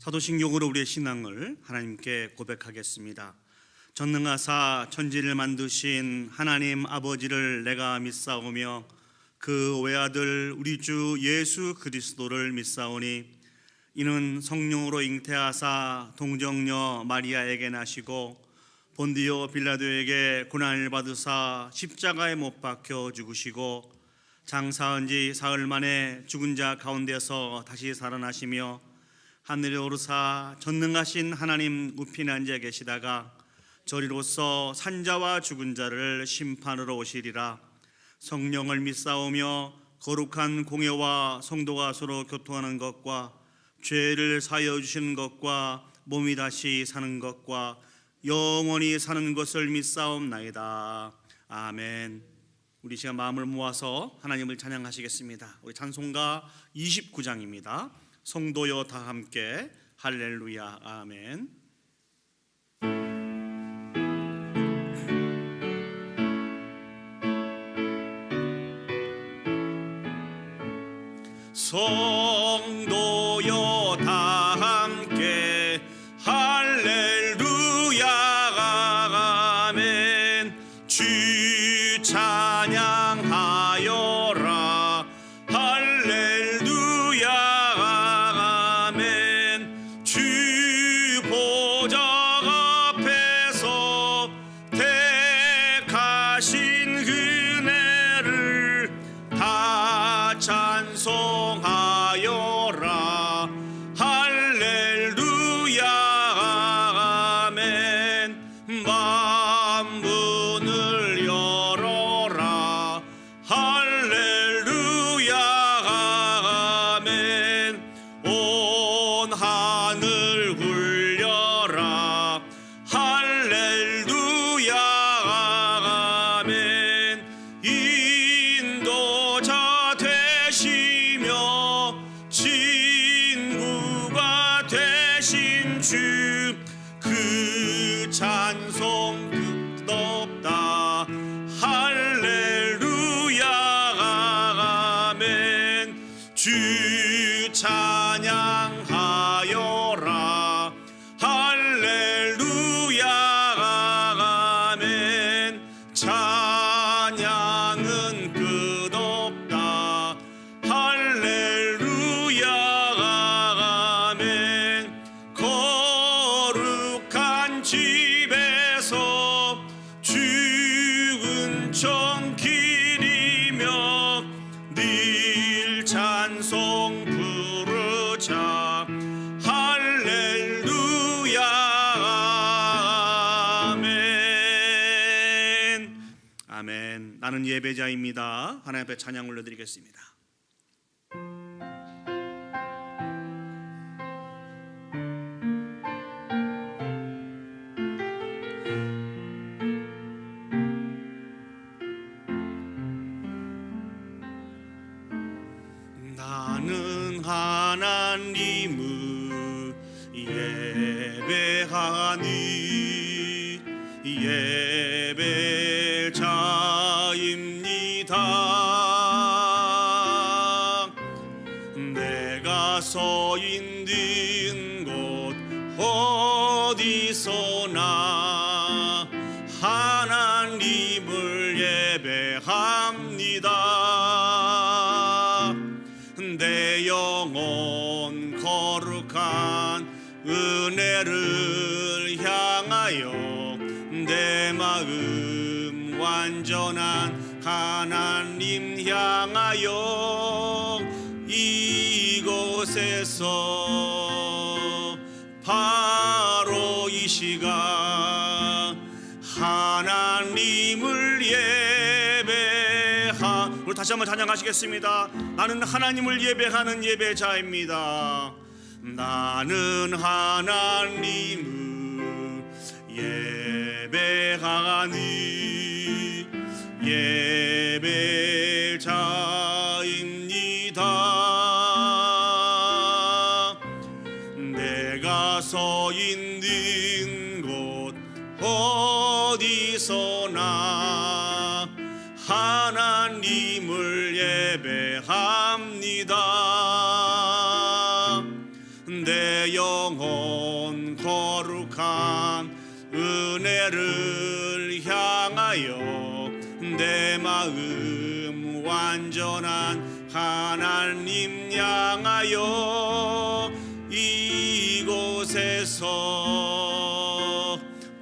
사도신경으로 우리의 신앙을 하나님께 고백하겠습니다. 전능하사 천지를 만드신 하나님 아버지를 내가 믿사오며 그 외아들 우리 주 예수 그리스도를 믿사오니 이는 성령으로 잉태하사 동정녀 마리아에게 나시고 본디오 빌라도에게 고난을 받으사 십자가에 못 박혀 죽으시고 장사한 지 사흘 만에 죽은 자 가운데서 다시 살아나시며 하늘에 오르사 전능하신 하나님 우편에 앉아 계시다가 저리로서 산자와 죽은 자를 심판으로 오시리라. 성령을 믿사오며 거룩한 공회와 성도가 서로 교통하는 것과 죄를 사하여 주시는 것과 몸이 다시 사는 것과 영원히 사는 것을 믿사옵나이다. 아멘. 우리 시간 마음을 모아서 하나님을 찬양하시겠습니다. 우리 찬송가 29장입니다. 성도여 다 함께 할렐루야 아멘. 성도여 다 함께 할렐루야 아멘. 주 찬양하여라 할렐루야 아멘. 주 보좌 앞에서 택하신 은혜를 다 찬송하여라 할렐루야 아멘. 만문을 열어라 할렐루야 아멘. 온 하늘 굴려라 할렐루야 아멘. 인도자 되시며 친구가 되신 주 그 찬송 끝없다 할렐루야 아멘. 주 찬양하여라 할렐루야 아멘. 찬양은 끝없다 할렐루야 아멘. 거룩한 집에서 죽은 청 기리며 늘 찬송 부르자 할렐루야 아멘. 아멘. 나는 예배자입니다. 하나님 앞에 찬양 올려드리겠습니다. 나는 하나님을 예배하니 예배자입니다. 내가 서 있는 곳 어디서나 하나님을 예배합니다. 내 영혼 거룩한 은혜를 향하여 내 마음 완전한 하나님 향하여 이곳에서 바로 이 시간 하나님을 우리 다시 한번 찬양하시겠습니다. 나는 하나님을 예배하는 예배자입니다. 나는 하나님을 예배하니 예배자입니다. 내가 서 있는 곳 어디서나 하나님을 예배합니다. 내 영혼 내 마음 완전한 하나님 향하여 이곳에서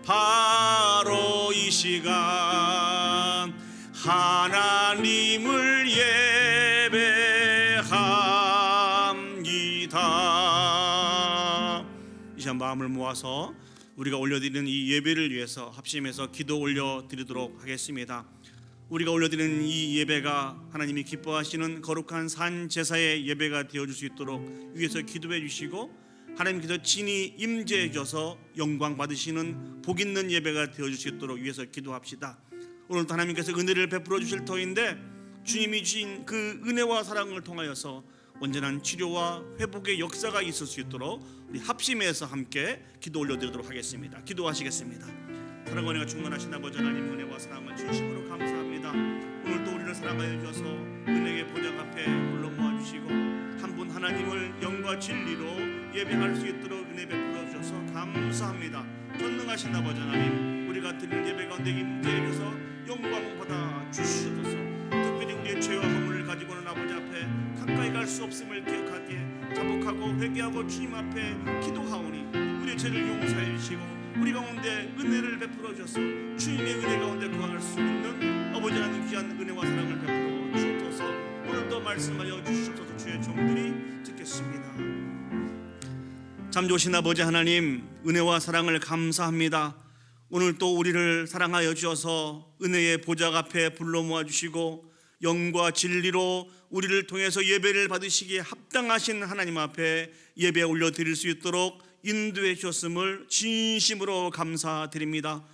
바로 이 시간 하나님을 예배합니다. 이 시간 마음을 모아서 우리가 올려드리는 이 예배를 위해서 합심해서 기도 올려드리도록 하겠습니다. 우리가 올려드리는 이 예배가 하나님이 기뻐하시는 거룩한 산 제사의 예배가 되어줄 수 있도록 위에서 기도해 주시고 하나님께서 친히 임재해 주셔서 영광 받으시는 복 있는 예배가 되어줄 수 있도록 위해서 기도합시다. 오늘도 하나님께서 은혜를 베풀어 주실 터인데 주님이 주신 그 은혜와 사랑을 통하여서 온전한 치료와 회복의 역사가 있을 수 있도록 우리 합심해서 함께 기도 올려드리도록 하겠습니다. 기도하시겠습니다. 사랑과 은혜가 충만하신 아버지 하나님, 은혜와 사랑을 진심으로 감사합니다. 오늘도 우리를 사랑하여 주셔서 은혜의 보좌 앞에 불러 모아주시고 한 분 하나님을 영과 진리로 예배할 수 있도록 은혜 베풀어 주셔서 감사합니다. 전능하신 아버지 하나님, 우리가 드리는 예배 가운데 임재해 주셔서 영광 받아 주시옵소서. 특별히 우리의 죄와 허물을 가지고는 아버지 앞에 가까이 갈 수 없음을 기억하기에 자복하고 회개하고 주님 앞에 기도하오니 우리의 죄를 용서해 주시고 우리 가운데 은혜를 베풀어 주셔서 주님의 은혜 가운데 거할 수 있는 아버지 하나님 귀한 은혜와 사랑을 베풀어 주옵소서. 오늘도 말씀하여 주시옵소서. 주의 종들이 듣겠습니다. 참 좋으신 아버지 하나님, 은혜와 사랑을 감사합니다. 오늘 또 우리를 사랑하여 주셔서 은혜의 보좌 앞에 불러 모아주시고 영과 진리로 우리를 통해서 예배를 받으시기에 합당하신 하나님 앞에 예배 올려드릴 수 있도록 인도해 주셨음을 진심으로 감사드립니다.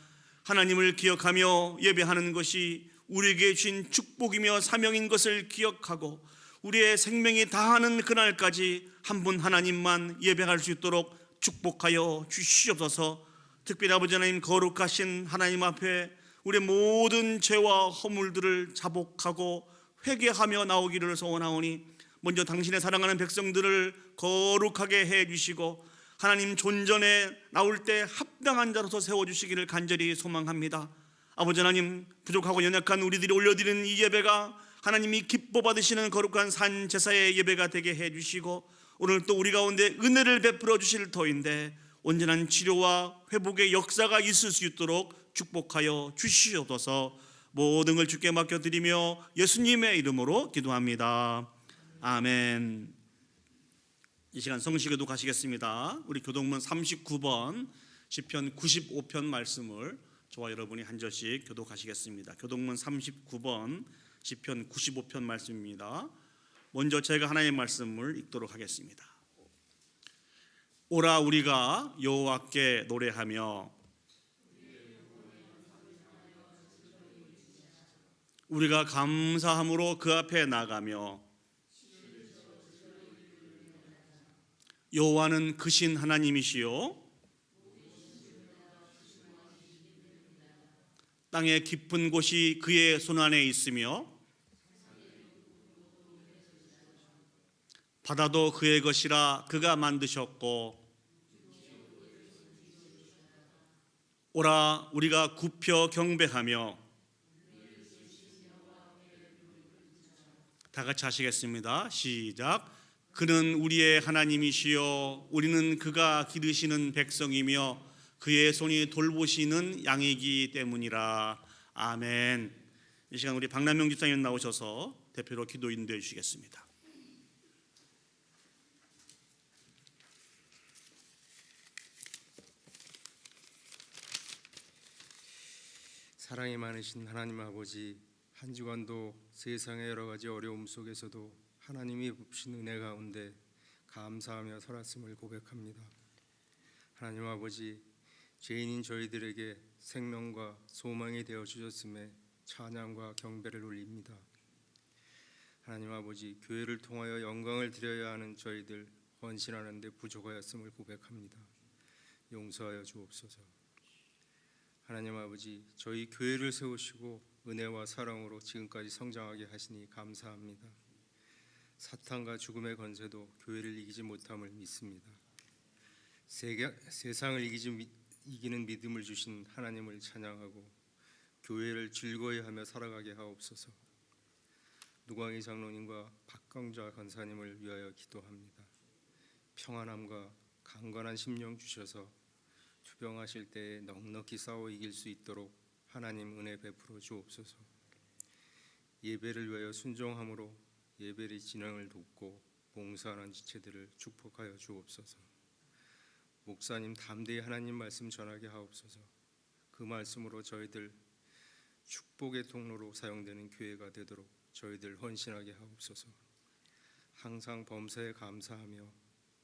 하나님을 기억하며 예배하는 것이 우리에게 주신 축복이며 사명인 것을 기억하고 우리의 생명이 다하는 그날까지 한 분 하나님만 예배할 수 있도록 축복하여 주시옵소서. 특별히 아버지 하나님, 거룩하신 하나님 앞에 우리의 모든 죄와 허물들을 자복하고 회개하며 나오기를 소원하오니 먼저 당신의 사랑하는 백성들을 거룩하게 해주시고 하나님 존전에 나올 때 합당한 자로서 세워주시기를 간절히 소망합니다. 아버지 하나님, 부족하고 연약한 우리들이 올려드리는 이 예배가 하나님이 기뻐 받으시는 거룩한 산 제사의 예배가 되게 해주시고 오늘 또 우리 가운데 은혜를 베풀어 주실 터인데 온전한 치료와 회복의 역사가 있을 수 있도록 축복하여 주시옵소서. 모든 걸 주께 맡겨드리며 예수님의 이름으로 기도합니다. 아멘. 이 시간 성시교도 가시겠습니다. 우리 교동문 39번 시편 95편 말씀을 저와 여러분이 한 절씩 교독하시겠습니다. 교동문 39번 시편 95편 말씀입니다. 먼저 제가 하나님의 말씀을 읽도록 하겠습니다. 오라 우리가 여호와께 노래하며 우리가 감사함으로 그 앞에 나가며 여호와는 크신 하나님이시요 땅의 깊은 곳이 그의 손안에 있으며 바다도 그의 것이라 그가 만드셨고 오라 우리가 굽혀 경배하며 다 같이 하시겠습니다. 시작. 그는 우리의 하나님이시요 우리는 그가 기르시는 백성이며 그의 손이 돌보시는 양이기 때문이라. 아멘. 이 시간 우리 박남영 집사님 나오셔서 대표로 기도 인도해 주시겠습니다. 사랑이 많으신 하나님 아버지, 한 주간도 세상의 여러 가지 어려움 속에서도 하나님이 부으신 은혜 가운데 감사하며 살았음을 고백합니다. 하나님 아버지, 죄인인 저희들에게 생명과 소망이 되어 주셨음에 찬양과 경배를 올립니다. 하나님 아버지, 교회를 통하여 영광을 드려야 하는 저희들 헌신하는 데 부족하였음을 고백합니다. 용서하여 주옵소서. 하나님 아버지, 저희 교회를 세우시고 은혜와 사랑으로 지금까지 성장하게 하시니 감사합니다. 사탄과 죽음의 권세도 교회를 이기지 못함을 믿습니다. 세상을 이기는 믿음을 주신 하나님을 찬양하고 교회를 즐거이 하며 살아가게 하옵소서. 누광희 장로님과 박광자 권사님을 위하여 기도합니다. 평안함과 강건한 심령 주셔서 투병하실 때에 넉넉히 싸워 이길 수 있도록 하나님 은혜 베풀어 주옵소서. 예배를 위하여 순종함으로 예배의 진행을 돕고 봉사하는 지체들을 축복하여 주옵소서. 목사님 담대히 하나님 말씀 전하게 하옵소서. 그 말씀으로 저희들 축복의 통로로 사용되는 교회가 되도록 저희들 헌신하게 하옵소서. 항상 범사에 감사하며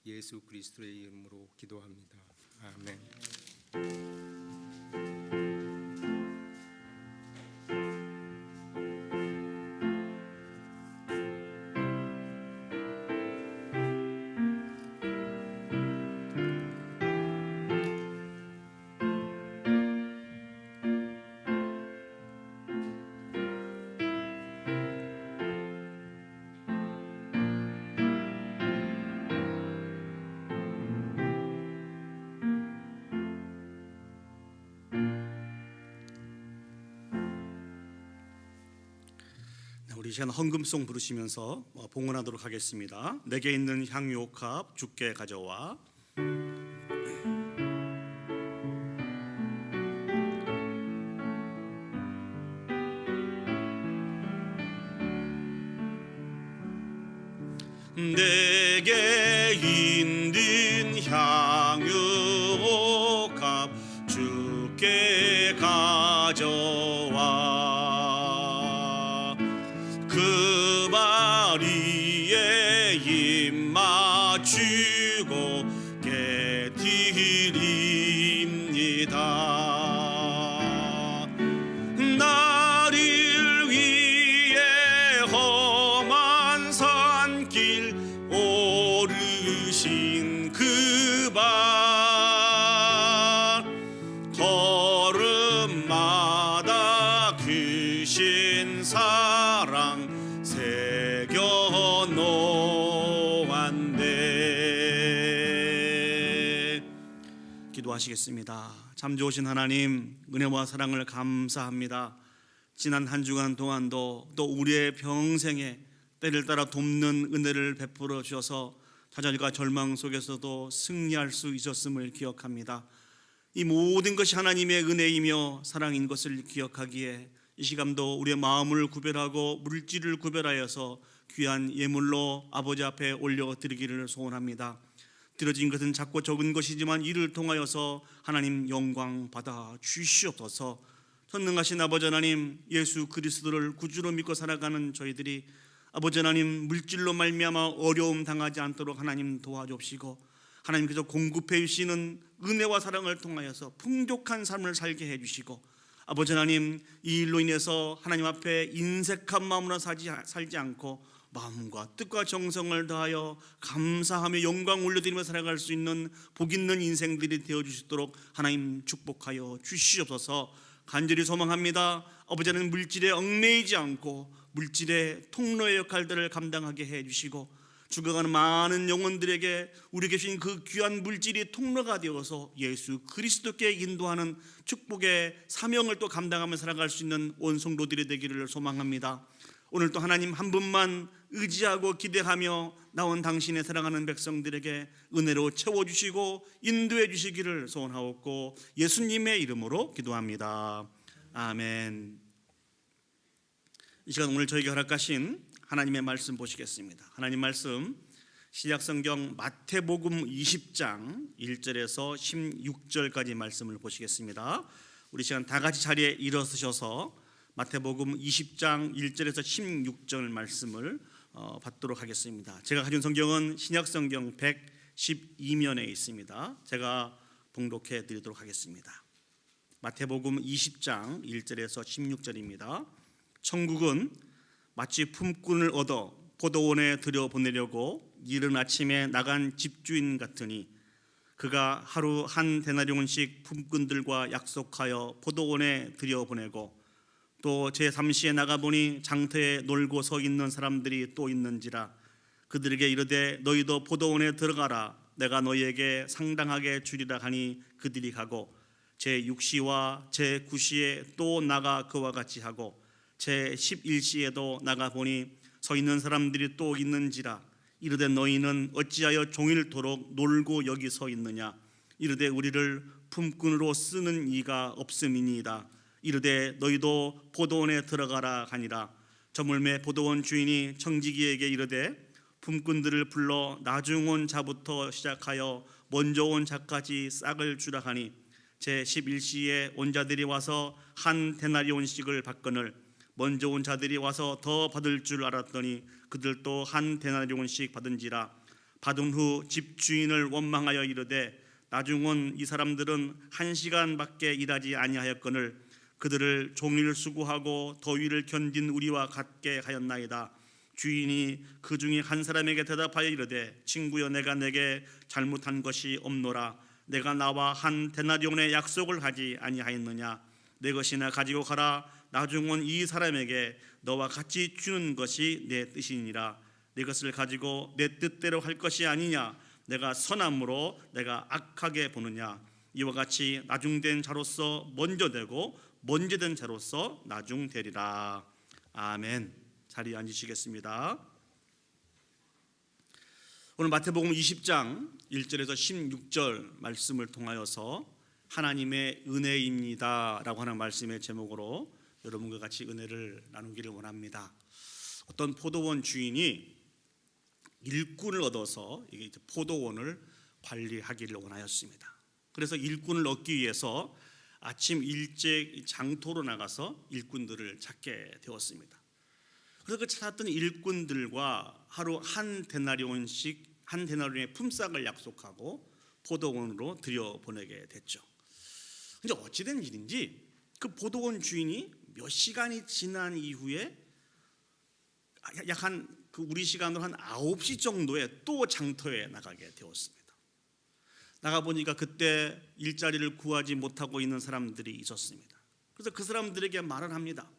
예수 그리스도의 이름으로 기도합니다. 아멘. 우리 이 시간 헌금송 부르시면서 봉헌하도록 하겠습니다. 내게 있는 향유옥합 주께 가져와. 내게 있는 향유옥합 주께 가져와. 그 마리에 입 맞추고 깨드립니다. 나를 위해 험한 산길 오르신 그 발, 걸음마다 크신 사랑 새겨 놓았네. 기도하시겠습니다. 참 좋으신 하나님, 은혜와 사랑을 감사합니다. 지난 한 주간 동안도 또 우리의 평생에 때를 따라 돕는 은혜를 베풀어 주셔서 좌절과 절망 속에서도 승리할 수 있었음을 기억합니다. 이 모든 것이 하나님의 은혜이며 사랑인 것을 기억하기에 이 시간도 우리의 마음을 구별하고 물질을 구별하여서 귀한 예물로 아버지 앞에 올려드리기를 소원합니다. 드려진 것은 작고 적은 것이지만 이를 통하여서 하나님 영광 받아 주시옵소서. 전능하신 아버지 하나님, 예수 그리스도를 구주로 믿고 살아가는 저희들이 아버지 하나님 물질로 말미암아 어려움 당하지 않도록 하나님 도와주옵시고, 하나님께서 공급해 주시는 은혜와 사랑을 통하여서 풍족한 삶을 살게 해주시고, 아버지 하나님 이 일로 인해서 하나님 앞에 인색한 마음으로 살지 않고 마음과 뜻과 정성을 다하여 감사하며 영광 올려드리며 살아갈 수 있는 복 있는 인생들이 되어주시도록 하나님 축복하여 주시옵소서. 간절히 소망합니다. 아버지 하나님 물질에 얽매이지 않고 물질의 통로의 역할들을 감당하게 해주시고, 죽어가는 많은 영혼들에게 우리에게 주신 그 귀한 물질이 통로가 되어서 예수 그리스도께 인도하는 축복의 사명을 또 감당하며 살아갈 수 있는 온 성도들이 되기를 소망합니다. 오늘 또 하나님 한 분만 의지하고 기대하며 나온 당신의 사랑하는 백성들에게 은혜로 채워주시고 인도해 주시기를 소원하옵고 예수님의 이름으로 기도합니다. 아멘. 이 시간 오늘 저에게 허락하신 하나님의 말씀 보시겠습니다. 하나님 말씀 신약성경 마태복음 20장 1절에서 16절까지 말씀을 보시겠습니다. 우리 시간 다 같이 자리에 일어서셔서 마태복음 20장 1절에서 16절 말씀을 받도록 하겠습니다. 제가 가진 성경은 신약성경 112면에 있습니다. 제가 봉독해 드리도록 하겠습니다. 마태복음 20장 1절에서 16절입니다. 천국은 마치 품꾼을 얻어 포도원에 들여보내려고 이른 아침에 나간 집주인 같으니, 그가 하루 한 데나리온씩 품꾼들과 약속하여 포도원에 들여보내고 또 제3시에 나가보니 장터에 놀고 서 있는 사람들이 또 있는지라. 그들에게 이르되 너희도 포도원에 들어가라. 내가 너희에게 상당하게 주리라 하니 그들이 가고 제6시와 제9시에 또 나가 그와 같이 하고 제11시에도 나가 보니 서 있는 사람들이 또 있는지라. 이르되 너희는 어찌하여 종일토록 놀고 여기 서 있느냐. 이르되 우리를 품꾼으로 쓰는 이가 없음이니이다. 이르되 너희도 포도원에 들어가라 하니라. 저물매 포도원 주인이 청지기에게 이르되 품꾼들을 불러 나중 온 자부터 시작하여 먼저 온 자까지 싹을 주라 하니 제11시에 온 자들이 와서 한 데나리온씩을 받거늘 먼저 온 자들이 와서 더 받을 줄 알았더니 그들도 한 데나리온씩 받은지라. 받은 후 집주인을 원망하여 이르되 나중 온 이 사람들은 1시간밖에 일하지 아니하였거늘 그들을 종일 수고하고 더위를 견딘 우리와 같게 하였나이다. 주인이 그 중에 한 사람에게 대답하여 이르되 친구여 내가 내게 잘못한 것이 없노라. 내가 나와 한 데나리온의 약속을 하지 아니하였느냐. 내 것이나 가지고 가라. 나중 온 이 사람에게 너와 같이 주는 것이 내 뜻이니라. 내 것을 가지고 내 뜻대로 할 것이 아니냐. 내가 선함으로 내가 악하게 보느냐. 이와 같이 나중된 자로서 먼저 되고 먼저 된 자로서 나중되리라. 아멘. 자리에 앉으시겠습니다. 오늘 마태복음 20장 1절에서 16절 말씀을 통하여서 하나님의 은혜입니다 라고 하는 말씀의 제목으로 여러분과 같이 은혜를 나누기를 원합니다. 어떤 포도원 주인이 일꾼을 얻어서 이게 포도원을 관리하기를 원하였습니다. 그래서 일꾼을 얻기 위해서 아침 일찍 장터로 나가서 일꾼들을 찾게 되었습니다. 그래서 그 찾았던 일꾼들과 하루 한 데나리온의 품삯을 약속하고 포도원으로 들여보내게 됐죠. 근데 어찌된 일인지 그 포도원 주인이 몇 시간이 지난 이후에 약 한 우리 시간으로 한 9시 정도에 또 장터에 나가게 되었습니다. 나가 보니까 그때 일자리를 구하지 못하고 있는 사람들이 있었습니다. 그래서 그 사람들에게 말을 합니다.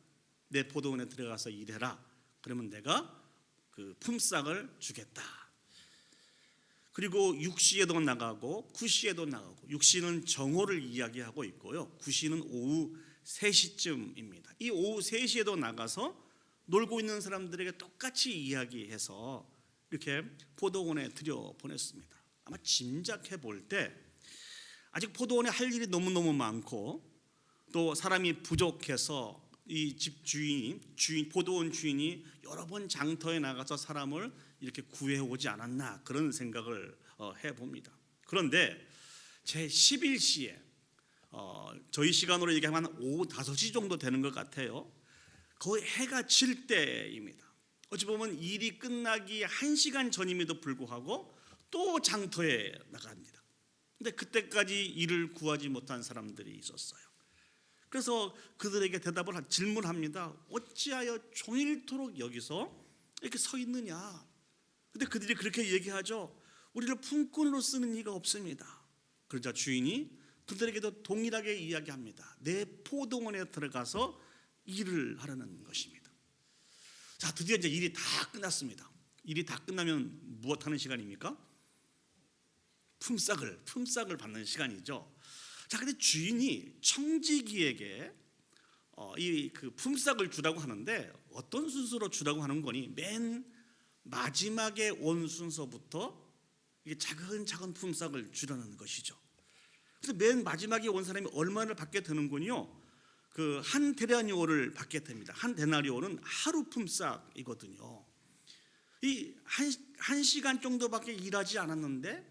내 포도원에 들어가서 일해라. 그러면 내가 그 품삯을 주겠다. 그리고 6시에도 나가고 9시에도 나가고 6시는 정오를 이야기하고 있고요. 9시는 오후 3시쯤입니다. 이 오후 3시에도 나가서 놀고 있는 사람들에게 똑같이 이야기해서 이렇게 포도원에 들여보냈습니다. 아마 짐작해 볼 때 아직 포도원에 할 일이 너무너무 많고 또 사람이 부족해서 이 집 주인 포도원 주인이 여러 번 장터에 나가서 사람을 이렇게 구해오지 않았나 그런 생각을 해봅니다. 그런데 제 11시에 저희 시간으로 얘기하면 오후 5시 정도 되는 것 같아요. 거의 해가 질 때입니다. 어찌 보면 일이 끝나기 1시간 전임에도 불구하고 또 장터에 나갑니다. 근데 그때까지 일을 구하지 못한 사람들이 있었어요. 그래서 그들에게 질문합니다. 어찌하여 종일토록 여기서 이렇게 서 있느냐. 근데 그들이 그렇게 얘기하죠. 우리를 품꾼으로 쓰는 이가 없습니다. 그러자 주인이 그들에게도 동일하게 이야기합니다. 내 포도원에 들어가서 일을 하라는 것입니다. 자, 드디어 이제 일이 다 끝났습니다. 일이 다 끝나면 무엇 하는 시간입니까? 품삯을 받는 시간이죠. 자, 근데 주인이 청지기에게 이 그 품삯을 주라고 하는데 어떤 순서로 주라고 하는 거니? 맨 마지막에 온 순서부터 이게 차근차근 품삯을 주라는 것이죠. 그래서 맨 마지막에 온 사람이 얼마를 받게 되는군요. 그 한 데나리온을 받게 됩니다. 한 데나리온은 하루 품삯이거든요. 이 한 시간 정도밖에 일하지 않았는데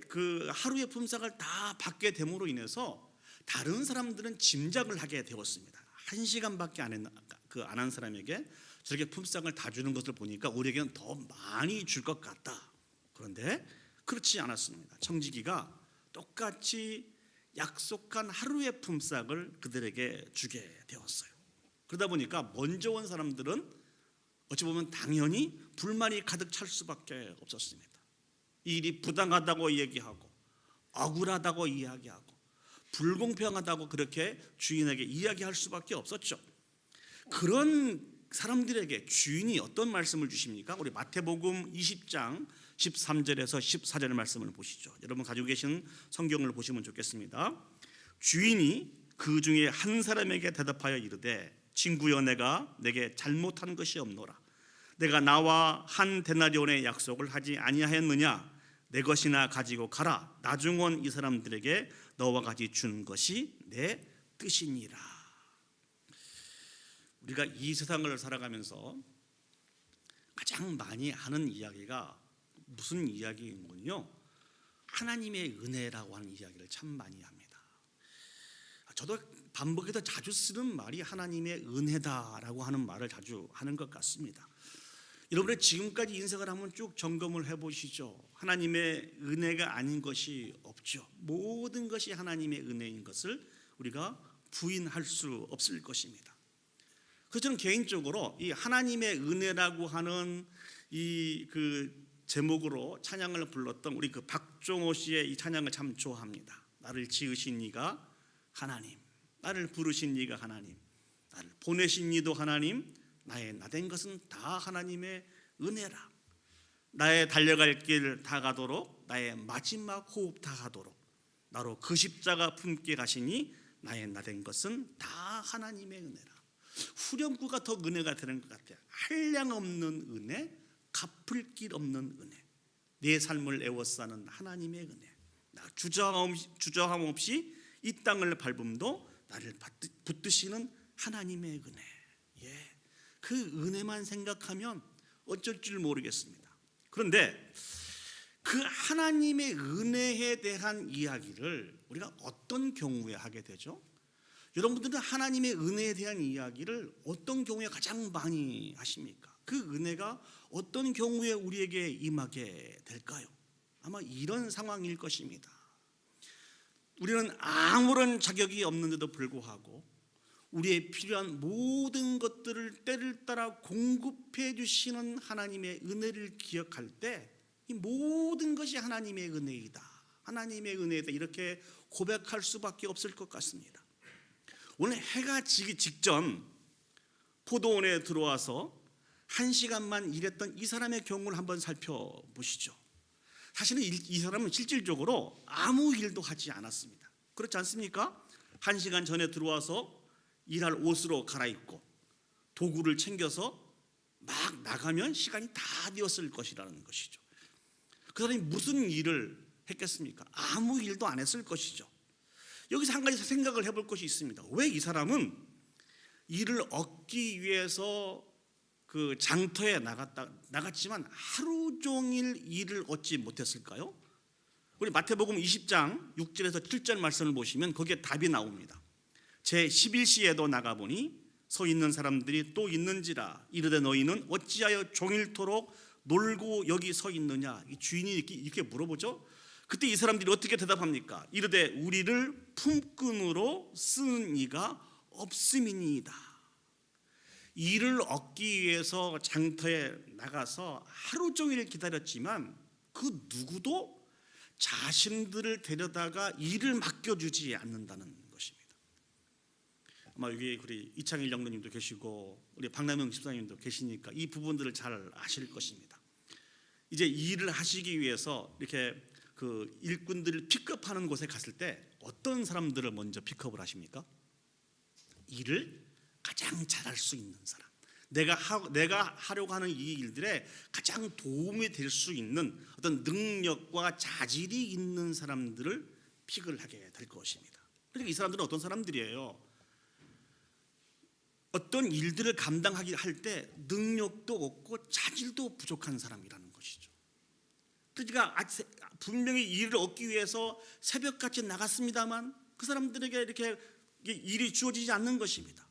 그 하루의 품삯을 다 받게 됨으로 인해서 다른 사람들은 짐작을 하게 되었습니다. 1시간밖에 안 한 사람에게 저렇게 품삯을 다 주는 것을 보니까 우리에게는 더 많이 줄 것 같다. 그런데 그렇지 않았습니다. 청지기가 똑같이 약속한 하루의 품삯을 그들에게 주게 되었어요. 그러다 보니까 먼저 온 사람들은 어찌 보면 당연히 불만이 가득 찰 수밖에 없었습니다. 이 일이 부당하다고 얘기하고 억울하다고 이야기하고 불공평하다고 그렇게 주인에게 이야기할 수밖에 없었죠. 그런 사람들에게 주인이 어떤 말씀을 주십니까? 우리 마태복음 20장 13절에서 14절의 말씀을 보시죠. 여러분 가지고 계신 성경을 보시면 좋겠습니다. 주인이 그 중에 한 사람에게 대답하여 이르되 친구여 내가 내게 잘못한 것이 없노라. 내가 나와 한 데나리온의 약속을 하지 아니하였느냐? 내 것이나 가지고 가라. 나중은 이 사람들에게 너와 같이 준 것이 내 뜻이니라. 우리가 이 세상을 살아가면서 가장 많이 하는 이야기가 무슨 이야기인군요? 하나님의 은혜라고 하는 이야기를 참 많이 합니다. 저도 반복해서 자주 쓰는 말이 하나님의 은혜다라고 하는 말을 자주 하는 것 같습니다. 여러분의 지금까지 인생을 한번 쭉 점검을 해보시죠. 하나님의 은혜가 아닌 것이 없죠. 모든 것이 하나님의 은혜인 것을 우리가 부인할 수 없을 것입니다. 그래서 저는 개인적으로 이 하나님의 은혜라고 하는 이 제목으로 찬양을 불렀던 우리 박종호 씨의 이 찬양을 참 좋아합니다. 나를 지으신 이가 하나님, 나를 부르신 이가 하나님, 나를 보내신 이도 하나님, 나의 나된 것은 다 하나님의 은혜라. 나의 달려갈 길 다 가도록, 나의 마지막 호흡 다 가도록 나로 그 십자가 품게 가시니 나의 나된 것은 다 하나님의 은혜라. 후렴구가 더 은혜가 되는 것 같아요. 한량 없는 은혜, 갚을 길 없는 은혜, 내 삶을 애워싸는 하나님의 은혜, 나 주저함 없이 이 땅을 밟음도 나를 붙드시는 하나님의 은혜. 그 은혜만 생각하면 어쩔 줄 모르겠습니다. 그런데 그 하나님의 은혜에 대한 이야기를 우리가 어떤 경우에 하게 되죠? 여러분들은 하나님의 은혜에 대한 이야기를 어떤 경우에 가장 많이 하십니까? 그 은혜가 어떤 경우에 우리에게 임하게 될까요? 아마 이런 상황일 것입니다. 우리는 아무런 자격이 없는데도 불구하고 우리의 필요한 모든 것들을 때를 따라 공급해 주시는 하나님의 은혜를 기억할 때 이 모든 것이 하나님의 은혜이다, 하나님의 은혜이다, 이렇게 고백할 수밖에 없을 것 같습니다. 오늘 해가 지기 직전 포도원에 들어와서 1시간만 일했던 이 사람의 경우를 한번 살펴보시죠. 사실은 이 사람은 실질적으로 아무 일도 하지 않았습니다. 그렇지 않습니까? 1시간 전에 들어와서 일할 옷으로 갈아입고 도구를 챙겨서 막 나가면 시간이 다 되었을 것이라는 것이죠. 그 사람이 무슨 일을 했겠습니까? 아무 일도 안 했을 것이죠. 여기서 한 가지 생각을 해볼 것이 있습니다. 왜 이 사람은 일을 얻기 위해서 그 장터에 나갔지만 하루 종일 일을 얻지 못했을까요? 우리 마태복음 20장 6절에서 7절 말씀을 보시면 거기에 답이 나옵니다. 제 11시에도 나가보니 서 있는 사람들이 또 있는지라 이르되 너희는 어찌하여 종일토록 놀고 여기 서 있느냐. 이 주인이 이렇게 물어보죠. 그때 이 사람들이 어떻게 대답합니까? 이르되 우리를 품꾼으로 쓰는 이가 없음이니이다. 일을 얻기 위해서 장터에 나가서 하루 종일 기다렸지만 그 누구도 자신들을 데려다가 일을 맡겨주지 않는다는 것입니다. 아마 여기 우리 이창일 장로님도 계시고 우리 박남영 집사님도 계시니까 이 부분들을 잘 아실 것입니다. 이제 일을 하시기 위해서 이렇게 그 일꾼들을 픽업하는 곳에 갔을 때 어떤 사람들을 먼저 픽업을 하십니까? 일을 가장 잘할 수 있는 사람, 내가 하려고 하는 이 일들에 가장 도움이 될 수 있는 어떤 능력과 자질이 있는 사람들을 픽을 하게 될 것입니다. 그러니까 이 사람들은 어떤 사람들이에요? 어떤 일들을 감당하기 할 때 능력도 없고 자질도 부족한 사람이라는 것이죠. 그러니까 분명히 일을 얻기 위해서 새벽같이 나갔습니다만 그 사람들에게 이렇게 일이 주어지지 않는 것입니다.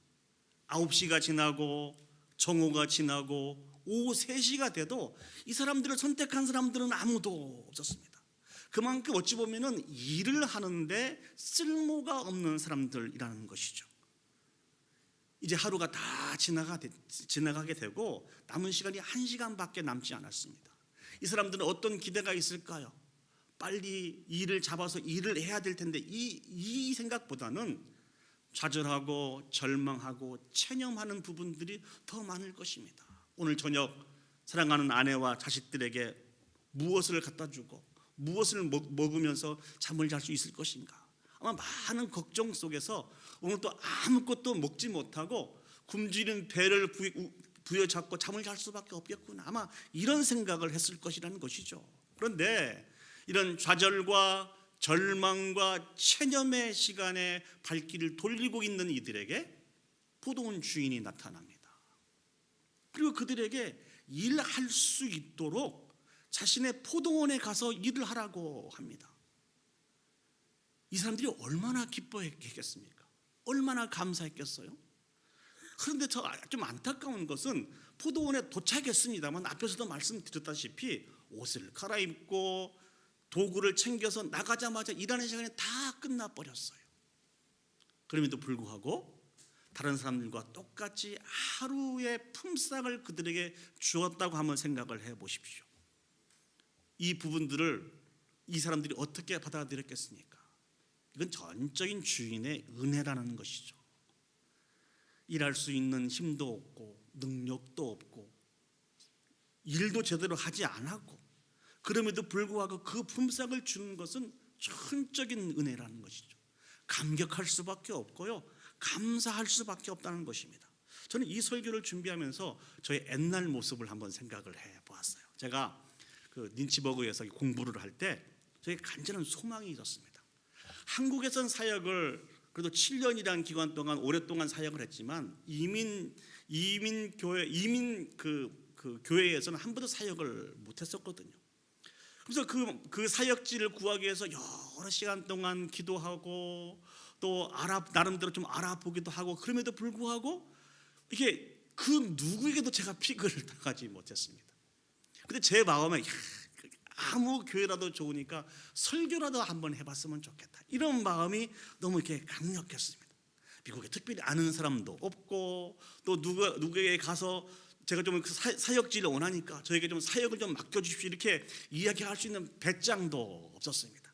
9시가 지나고 정오가 지나고 오후 3시가 돼도 이 사람들을 선택한 사람들은 아무도 없었습니다. 그만큼 어찌 보면은 일을 하는데 쓸모가 없는 사람들이라는 것이죠. 이제 하루가 다 지나가게 되고 남은 시간이 1시간밖에 남지 않았습니다. 이 사람들은 어떤 기대가 있을까요? 빨리 일을 잡아서 일을 해야 될 텐데 이 생각보다는 좌절하고 절망하고 체념하는 부분들이 더 많을 것입니다. 오늘 저녁 사랑하는 아내와 자식들에게 무엇을 갖다 주고 무엇을 먹으면서 잠을 잘 수 있을 것인가? 아마 많은 걱정 속에서 오늘 또 아무것도 먹지 못하고 굶주리는 배를 부여잡고 잠을 잘 수밖에 없겠구나, 아마 이런 생각을 했을 것이라는 것이죠. 그런데 이런 좌절과 절망과 체념의 시간에 발길을 돌리고 있는 이들에게 포도원 주인이 나타납니다. 그리고 그들에게 일할 수 있도록 자신의 포도원에 가서 일을 하라고 합니다. 이 사람들이 얼마나 기뻐했겠습니까? 얼마나 감사했겠어요? 그런데 좀 안타까운 것은 포도원에 도착했습니다만 앞에서도 말씀드렸다시피 옷을 갈아입고 도구를 챙겨서 나가자마자 일하는 시간이 다 끝나버렸어요. 그럼에도 불구하고 다른 사람들과 똑같이 하루의 품삯을 그들에게 주었다고 한번 생각을 해보십시오. 이 부분들을 이 사람들이 어떻게 받아들였겠습니까? 이건 전적인 주인의 은혜라는 것이죠. 일할 수 있는 힘도 없고 능력도 없고 일도 제대로 하지 않았고 그럼에도 불구하고 그 품삯을 주는 것은 전적인 은혜라는 것이죠. 감격할 수밖에 없고요, 감사할 수밖에 없다는 것입니다. 저는 이 설교를 준비하면서 저의 옛날 모습을 한번 생각을 해보았어요. 제가 그 린치버그에서 공부를 할 때 저에게 간절한 소망이 있었습니다. 한국에선 사역을 그래도 7년이라는 기간 동안 오랫동안 사역을 했지만 그 교회에서는 한 번도 사역을 못했었거든요. 그래서 그 사역지를 구하기 위해서 여러 시간 동안 기도하고 또 나름대로 좀 알아보기도 하고 그럼에도 불구하고 이게 그 누구에게도 제가 피그를 당하지 못했습니다. 근데 제 마음에 아무 교회라도 좋으니까 설교라도 한번 해봤으면 좋겠다, 이런 마음이 너무 이렇게 강력했습니다. 미국에 특별히 아는 사람도 없고 또 누구에게 가서 제가 좀 사역지를 원하니까 저에게 좀 사역을 좀 맡겨주십시오 이렇게 이야기할 수 있는 배짱도 없었습니다.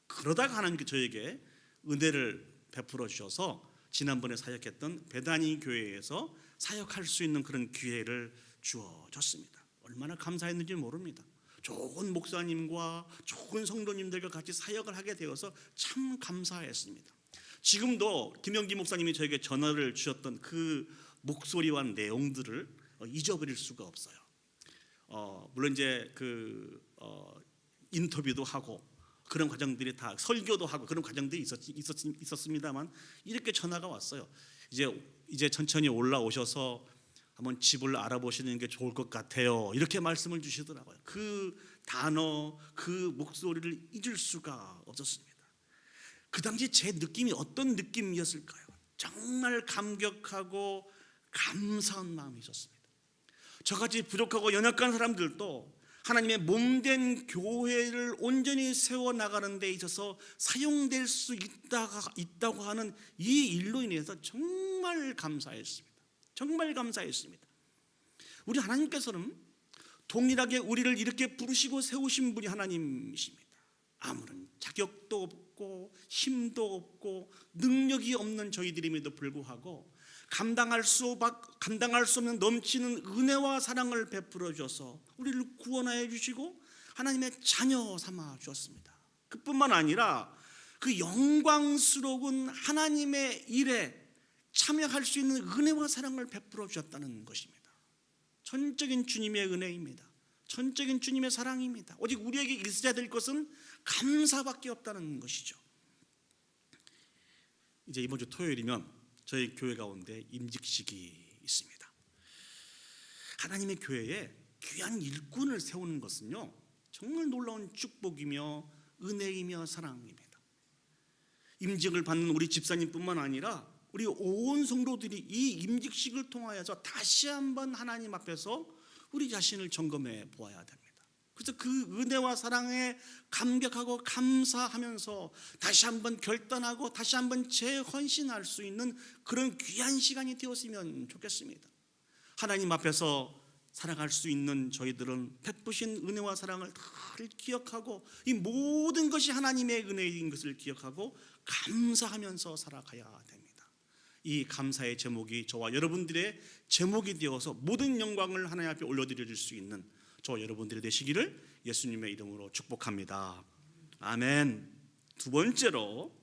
그러다가 하나님께 저에게 은혜를 베풀어 주셔서 지난번에 사역했던 베다니 교회에서 사역할 수 있는 그런 기회를 주어졌습니다. 얼마나 감사했는지 모릅니다. 좋은 목사님과 좋은 성도님들과 같이 사역을 하게 되어서 참 감사했습니다. 지금도 김영기 목사님이 저에게 전화를 주셨던 그 목소리와 내용들을 잊어버릴 수가 없어요. 물론 이제 인터뷰도 하고 그런 과정들이 다 설교도 하고 그런 과정들이 있었습니다만 이렇게 전화가 왔어요. 이제 천천히 올라오셔서 한번 집을 알아보시는 게 좋을 것 같아요, 이렇게 말씀을 주시더라고요. 그 단어, 그 목소리를 잊을 수가 없었습니다. 그 당시 제 느낌이 어떤 느낌이었을까요? 정말 감격하고 감사한 마음이 있었습니다. 저같이 부족하고 연약한 사람들도 하나님의 몸된 교회를 온전히 세워나가는 데 있어서 사용될 수 있다고 하는 이 일로 인해서 정말 감사했습니다. 정말 감사했습니다. 우리 하나님께서는 동일하게 우리를 이렇게 부르시고 세우신 분이 하나님이십니다. 아무런 자격도 없고 힘도 없고 능력이 없는 저희들임에도 불구하고 감당할 수 없는 넘치는 은혜와 사랑을 베풀어 주셔서 우리를 구원하여 주시고 하나님의 자녀 삼아 주셨습니다. 그뿐만 아니라 그 영광스러운 하나님의 일에 참여할 수 있는 은혜와 사랑을 베풀어 주셨다는 것입니다. 전적인 주님의 은혜입니다. 전적인 주님의 사랑입니다. 오직 우리에게 있어야 될 것은 감사밖에 없다는 것이죠. 이제 이번 주 토요일이면 저희 교회 가운데 임직식이 있습니다. 하나님의 교회에 귀한 일꾼을 세우는 것은요, 정말 놀라운 축복이며 은혜이며 사랑입니다. 임직을 받는 우리 집사님뿐만 아니라 우리 온 성도들이 이 임직식을 통하여서 다시 한번 하나님 앞에서 우리 자신을 점검해 보아야 됩니다. 그래서 그 은혜와 사랑에 감격하고 감사하면서 다시 한번 결단하고 다시 한번 재헌신할 수 있는 그런 귀한 시간이 되었으면 좋겠습니다. 하나님 앞에서 살아갈 수 있는 저희들은 베푸신 은혜와 사랑을 다 기억하고 이 모든 것이 하나님의 은혜인 것을 기억하고 감사하면서 살아가야 됩니다. 이 감사의 제목이 저와 여러분들의 제목이 되어서 모든 영광을 하나님 앞에 올려드릴 수 있는 저와 여러분들이 되시기를 예수님의 이름으로 축복합니다. 아멘. 두 번째로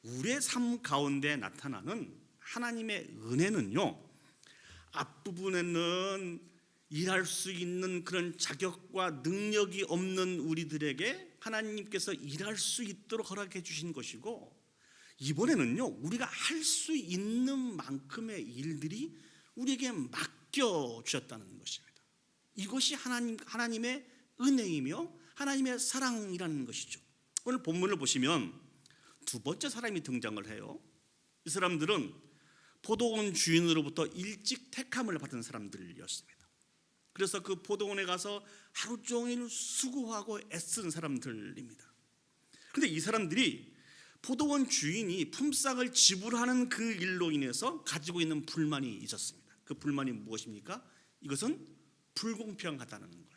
우리의 삶 가운데 나타나는 하나님의 은혜는요, 앞부분에는 일할 수 있는 그런 자격과 능력이 없는 우리들에게 하나님께서 일할 수 있도록 허락해 주신 것이고, 이번에는요, 우리가 할 수 있는 만큼의 일들이 우리에게 맡겨 주셨다는 것입니다. 이것이 하나님의 은혜이며 하나님의 사랑이라는 것이죠. 오늘 본문을 보시면 두 번째 사람이 등장을 해요. 이 사람들은 포도원 주인으로부터 일찍 택함을 받은 사람들이었습니다. 그래서 그 포도원에 가서 하루 종일 수고하고 애쓴 사람들입니다. 그런데 이 사람들이 포도원 주인이 품삯을 지불하는 그 일로 인해서 가지고 있는 불만이 있었습니다. 그 불만이 무엇입니까? 이것은 불공평하다는 거예요.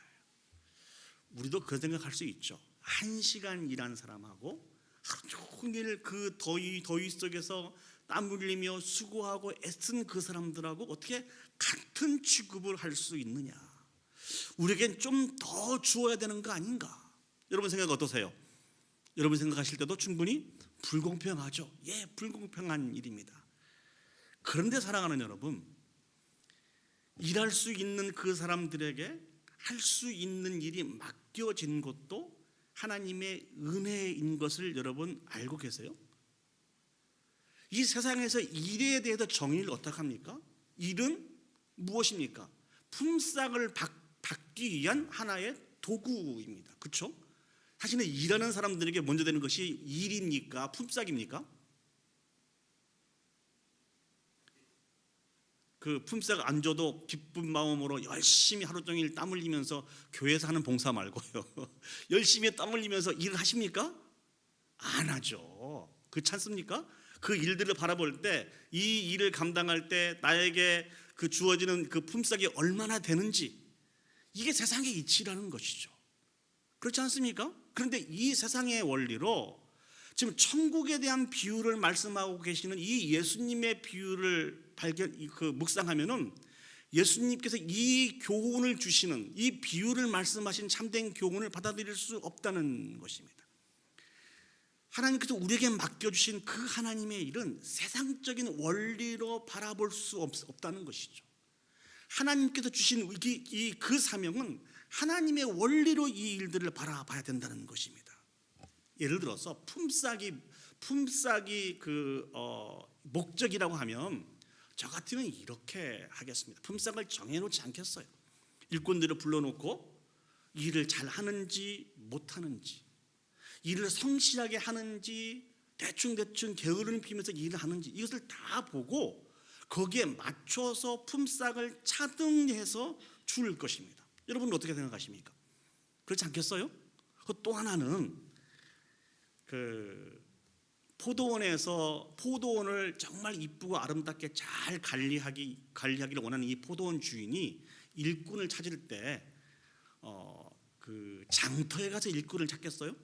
우리도 그런 생각할 수 있죠. 1시간 일한 사람하고 하루 종일 그 더위 속에서 땀 흘리며 수고하고 애쓴 그 사람들하고 어떻게 같은 취급을 할 수 있느냐, 우리에겐 좀 더 주어야 되는 거 아닌가. 여러분 생각 어떠세요? 여러분 생각하실 때도 충분히 불공평하죠. 예, 불공평한 일입니다. 그런데 사랑하는 여러분, 일할 수 있는 그 사람들에게 할 수 있는 일이 맡겨진 것도 하나님의 은혜인 것을 여러분 알고 계세요? 이 세상에서 일에 대해서 정의를 어떻게 합니까? 일은 무엇입니까? 품삯을 받기 위한 하나의 도구입니다. 그렇죠? 사실은 일하는 사람들에게 먼저 되는 것이 일입니까? 품삯입니까? 그 품삯 안 줘도 기쁜 마음으로 열심히 하루 종일 땀 흘리면서 교회에서 하는 봉사 말고요, 열심히 땀 흘리면서 일을 하십니까? 안 하죠. 그렇지 않습니까? 그 일들을 바라볼 때, 이 일을 감당할 때 나에게 그 주어지는 그 품삯이 얼마나 되는지, 이게 세상의 이치라는 것이죠. 그렇지 않습니까? 그런데 이 세상의 원리로 지금 천국에 대한 비유를 말씀하고 계시는 이 예수님의 비유를 묵상하면은 예수님께서 이 교훈을 주시는, 이 비유를 말씀하신 참된 교훈을 받아들일 수 없다는 것입니다. 하나님께서 우리에게 맡겨주신 그 하나님의 일은 세상적인 원리로 바라볼 수 없다는 것이죠. 하나님께서 주신 그 사명은 하나님의 원리로 이 일들을 바라봐야 된다는 것입니다. 예를 들어서 품삯이 목적이라고 하면 저 같으면 이렇게 하겠습니다. 품삯을 정해놓지 않겠어요. 일꾼들을 불러놓고 일을 잘 하는지 못하는지, 일을 성실하게 하는지 대충 게으름 피면서 일을 하는지, 이것을 다 보고 거기에 맞춰서 품삯을 차등해서 줄 것입니다. 여러분은 어떻게 생각하십니까? 그렇지 않겠어요? 또 하나는 그 포도원에서 포도원을 정말 이쁘고 아름답게 잘 관리하기를 원하는 이 포도원 주인이 일꾼을 찾을 때 그 장터에 가서 일꾼을 찾겠어요?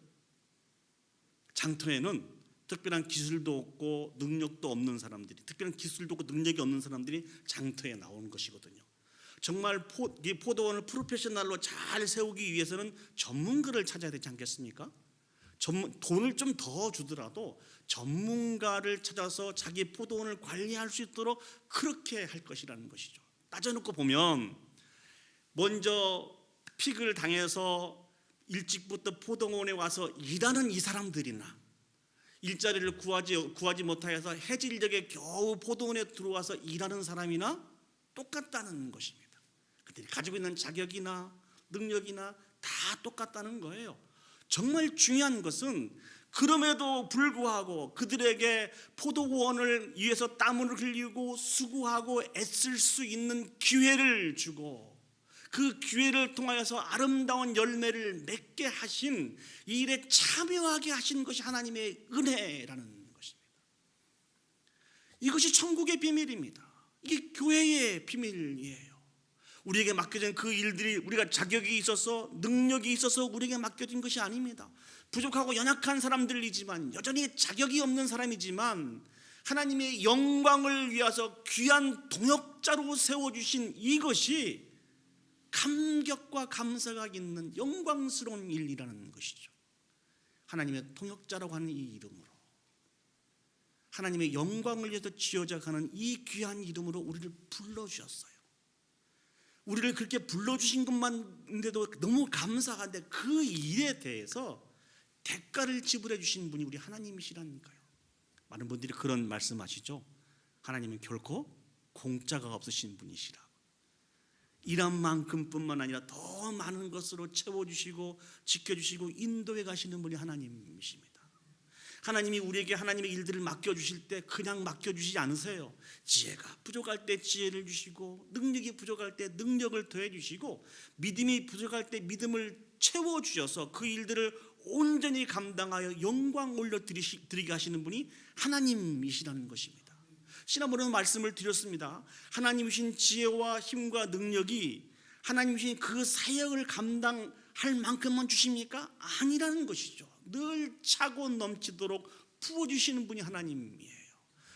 장터에는 특별한 기술도 없고 능력도 없는 사람들이, 특별한 기술도 없고 능력이 없는 사람들이 장터에 나오는 것이거든요. 정말 이 포도원을 프로페셔널로 잘 세우기 위해서는 전문가를 찾아야 되지 않겠습니까? 돈을 좀 더 주더라도 전문가를 찾아서 자기 포도원을 관리할 수 있도록 그렇게 할 것이라는 것이죠. 따져놓고 보면 먼저 픽을 당해서 일찍부터 포도원에 와서 일하는 이 사람들이나 일자리를 구하지 못하여서 해질녘에 겨우 포도원에 들어와서 일하는 사람이나 똑같다는 것입니다. 그들이 가지고 있는 자격이나 능력이나 다 똑같다는 거예요. 정말 중요한 것은 그럼에도 불구하고 그들에게 포도원을 위해서 땀을 흘리고 수고하고 애쓸 수 있는 기회를 주고 그 기회를 통하여서 아름다운 열매를 맺게 하신, 이 일에 참여하게 하신 것이 하나님의 은혜라는 것입니다. 이것이 천국의 비밀입니다. 이게 교회의 비밀이에요. 우리에게 맡겨진 그 일들이 우리가 자격이 있어서 능력이 있어서 우리에게 맡겨진 것이 아닙니다. 부족하고 연약한 사람들이지만, 여전히 자격이 없는 사람이지만 하나님의 영광을 위해서 귀한 동역자로 세워주신 이것이 감격과 감사가 있는 영광스러운 일이라는 것이죠. 하나님의 통역자라고 하는 이 이름으로 하나님의 영광을 위해서 지어져 가는 이 귀한 이름으로 우리를 불러주셨어요. 우리를 그렇게 불러주신 것만인데도 너무 감사한데 그 일에 대해서 대가를 지불해 주신 분이 우리 하나님이시라니까요. 많은 분들이 그런 말씀하시죠. 하나님은 결코 공짜가 없으신 분이시라. 일한 만큼뿐만 아니라 더 많은 것으로 채워주시고 지켜주시고 인도해 가시는 분이 하나님이십니다. 하나님이 우리에게 하나님의 일들을 맡겨주실 때 그냥 맡겨주시지 않으세요. 지혜가 부족할 때 지혜를 주시고, 능력이 부족할 때 능력을 더해 주시고, 믿음이 부족할 때 믿음을 채워주셔서 그 일들을 온전히 감당하여 영광 올려드리게 하시는 분이 하나님이시라는 것입니다. 지난번에 말씀을 드렸습니다. 하나님이신 지혜와 힘과 능력이 하나님이신 그 사역을 감당할 만큼만 주십니까? 아니라는 것이죠. 늘 차고 넘치도록 부어주시는 분이 하나님이에요.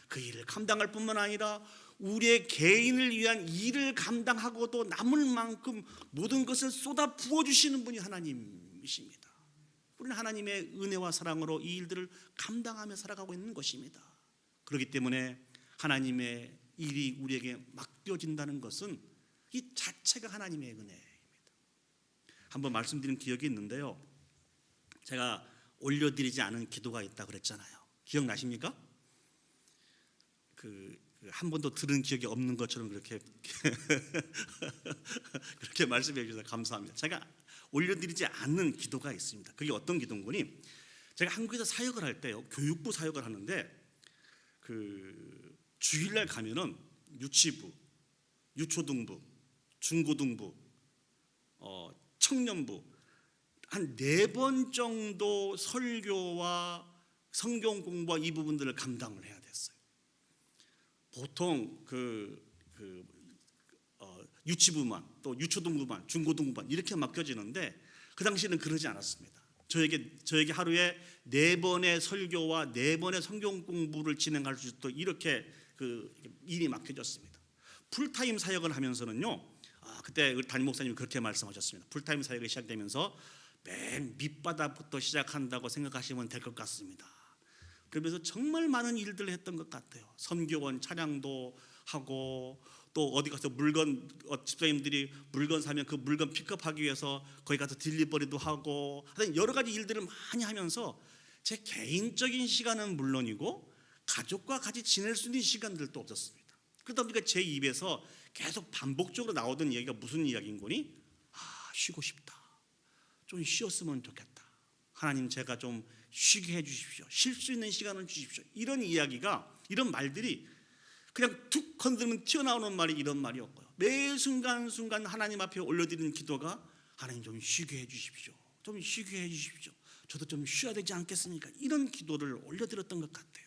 그 일을 감당할 뿐만 아니라 우리의 개인을 위한 일을 감당하고도 남을 만큼 모든 것을 쏟아 부어주시는 분이 하나님이십니다. 우리는 하나님의 은혜와 사랑으로 이 일들을 감당하며 살아가고 있는 것입니다. 그렇기 때문에 하나님의 일이 우리에게 맡겨진다는 것은 이 자체가 하나님의 은혜입니다. 한번 말씀드린 기억이 있는데요, 제가 올려드리지 않은 기도가 있다 그랬잖아요. 기억나십니까? 한 번도 들은 기억이 없는 것처럼 그렇게 그렇게 말씀해 주셔서 감사합니다. 제가 올려드리지 않는 기도가 있습니다. 그게 어떤 기도인지, 제가 한국에서 사역을 할 때요, 교육부 사역을 하는데 주일날 가면은 유치부, 유초등부, 중고등부, 청년부 한 4번 정도 설교와 성경 공부와 이 부분들을 감당을 해야 됐어요. 보통 유치부만, 또 유초등부만, 중고등부만 이렇게 맡겨지는데 그 당시에는 그러지 않았습니다. 저에게 하루에 4번의 설교와 4번의 성경 공부를 진행할 수 있도록 이렇게 일이 맡겨졌습니다. 풀타임 사역을 하면서는요, 그때 담임 목사님이 그렇게 말씀하셨습니다. 풀타임 사역이 시작되면서 맨 밑바닥부터 시작한다고 생각하시면 될 것 같습니다. 그러면서 정말 많은 일들을 했던 것 같아요. 선교원 찬양도 하고, 또 어디 가서 집사님들이 물건 사면 그 물건 픽업하기 위해서 거기 가서 딜리버리도 하고, 하여튼 여러 가지 일들을 많이 하면서 제 개인적인 시간은 물론이고 가족과 같이 지낼 수 있는 시간들도 없었습니다. 그러다 보니까 제 입에서 계속 반복적으로 나오던 이야기가 무슨 이야기인 거니? 쉬고 싶다. 좀 쉬었으면 좋겠다. 하나님, 제가 좀 쉬게 해주십시오. 쉴 수 있는 시간을 주십시오. 이런 이야기가, 이런 말들이 그냥 툭 건드리면 튀어나오는 말이 이런 말이었고요. 매 순간순간 하나님 앞에 올려드리는 기도가, 하나님 좀 쉬게 해주십시오. 좀 쉬게 해주십시오. 저도 좀 쉬어야 되지 않겠습니까? 이런 기도를 올려드렸던 것 같아요.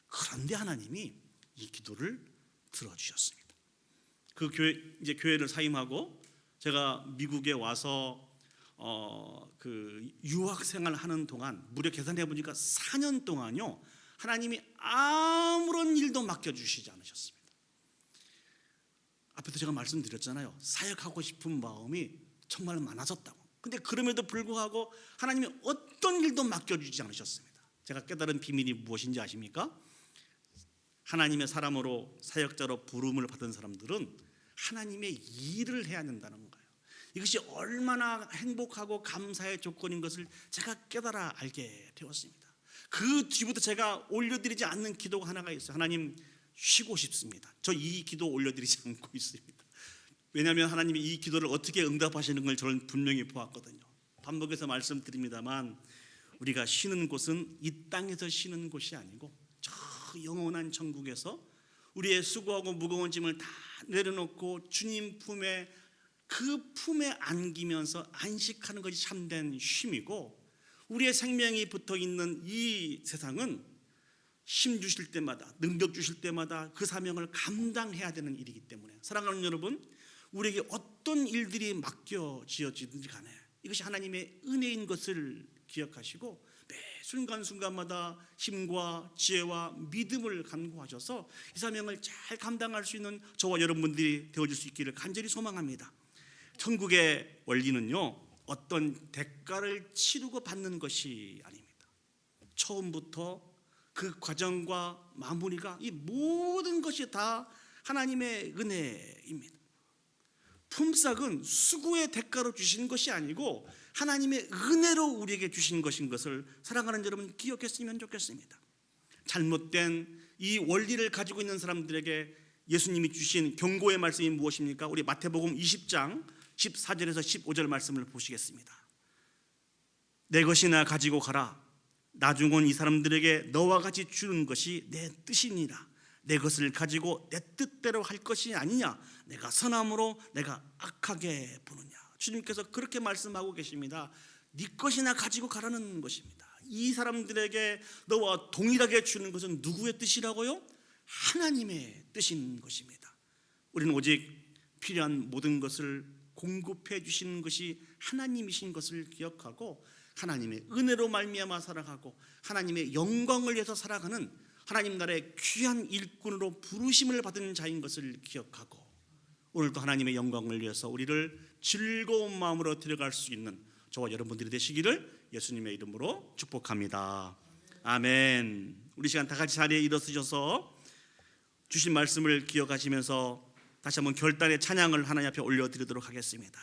그런데 하나님이 이 기도를 들어주셨습니다. 이제 교회를 사임하고 제가 미국에 와서 유학생활 하는 동안, 무려 계산해 보니까 4년 동안요, 하나님이 아무런 일도 맡겨주시지 않으셨습니다. 앞에서 제가 말씀드렸잖아요. 사역하고 싶은 마음이 정말 많아졌다고. 근데 그럼에도 불구하고 하나님이 어떤 일도 맡겨주지 않으셨습니다. 제가 깨달은 비밀이 무엇인지 아십니까? 하나님의 사람으로, 사역자로 부름을 받은 사람들은 하나님의 일을 해야 된다는 거예요. 이것이 얼마나 행복하고 감사의 조건인 것을 제가 깨달아 알게 되었습니다. 그 뒤부터 제가 올려드리지 않는 기도가 하나가 있어요. 하나님, 쉬고 싶습니다. 저 이 기도 올려드리지 않고 있습니다. 왜냐하면 하나님이 이 기도를 어떻게 응답하시는 걸 저는 분명히 보았거든요. 반복해서 말씀드립니다만, 우리가 쉬는 곳은 이 땅에서 쉬는 곳이 아니고 저 영원한 천국에서 우리의 수고하고 무거운 짐을 다 내려놓고 주님 품에, 그 품에 안기면서 안식하는 것이 참된 쉼이고, 우리의 생명이 붙어있는 이 세상은 힘 주실 때마다, 능력 주실 때마다 그 사명을 감당해야 되는 일이기 때문에, 사랑하는 여러분, 우리에게 어떤 일들이 맡겨지어지든지 간에 이것이 하나님의 은혜인 것을 기억하시고 매 순간순간마다 힘과 지혜와 믿음을 간구하셔서 이 사명을 잘 감당할 수 있는 저와 여러분들이 되어줄 수 있기를 간절히 소망합니다. 천국의 원리는요, 어떤 대가를 치르고 받는 것이 아닙니다. 처음부터 그 과정과 마무리가 이 모든 것이 다 하나님의 은혜입니다. 품삯은 수고의 대가로 주신 것이 아니고 하나님의 은혜로 우리에게 주신 것인 것을 사랑하는 여러분 기억했으면 좋겠습니다. 잘못된 이 원리를 가지고 있는 사람들에게 예수님이 주신 경고의 말씀이 무엇입니까? 우리 마태복음 20장 14절에서 15절 말씀을 보시겠습니다. 내 것이나 가지고 가라. 나중은 이 사람들에게 너와 같이 주는 것이 내 뜻이니라. 내 것을 가지고 내 뜻대로 할 것이 아니냐. 내가 선함으로 내가 악하게 보느냐. 주님께서 그렇게 말씀하고 계십니다. 네 것이나 가지고 가라는 것입니다. 이 사람들에게 너와 동일하게 주는 것은 누구의 뜻이라고요? 하나님의 뜻인 것입니다. 우리는 오직 필요한 모든 것을 공급해 주시는 것이 하나님이신 것을 기억하고 하나님의 은혜로 말미암아 살아가고 하나님의 영광을 위해서 살아가는 하나님 나라의 귀한 일꾼으로 부르심을 받은 자인 것을 기억하고 오늘도 하나님의 영광을 위해서 우리를 즐거운 마음으로 들어갈 수 있는 저와 여러분들이 되시기를 예수님의 이름으로 축복합니다. 아멘. 우리 시간 다 같이 자리에 일어서셔서 주신 말씀을 기억하시면서 다시 한번 결단의 찬양을 하나님 앞에 올려드리도록 하겠습니다.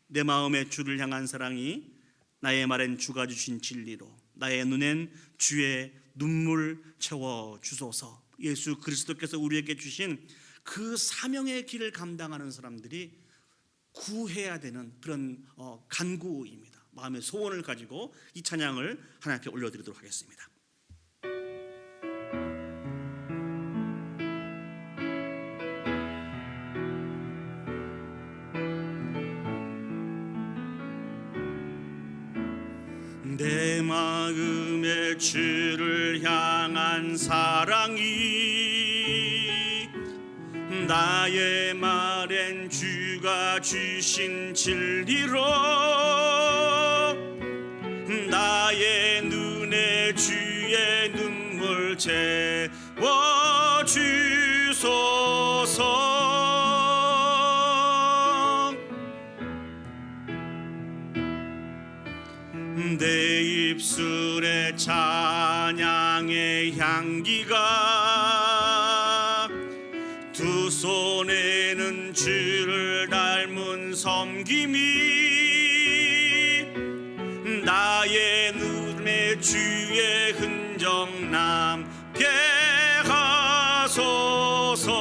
내 마음의 주를 향한 사랑이 나의 말엔 주가 주신 진리로 나의 눈엔 주의 눈물 채워 주소서. 예수 그리스도께서 우리에게 주신 그 사명의 길을 감당하는 사람들이 구해야 되는 그런 간구입니다. 마음의 소원을 가지고 이 찬양을 하나님 앞에 올려드리도록 하겠습니다. 내 마음의 주를 향한 사랑이 나의 말엔 주가 주신 진리로 나의 눈에 주의 눈물 채워 주소서. 내 입술에 찬양의 향기가 두 손에는 주를 닮은 섬김이 나의 눈에 주의 흔적 남게 하소서.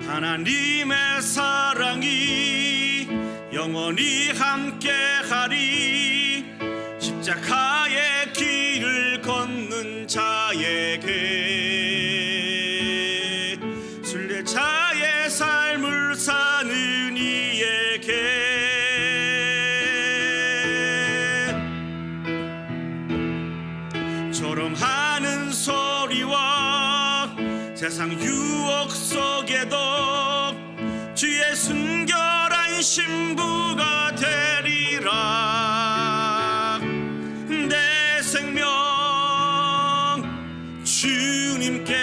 하나님의 사랑이 영원히 함께하리. 십자가의 길을 걷는 자에게 순례자의 삶을 사는 이에게 조롱하는 소리와 세상 유혹 속에도 주의 순결한 신부가 되리라. 내 생명 주님께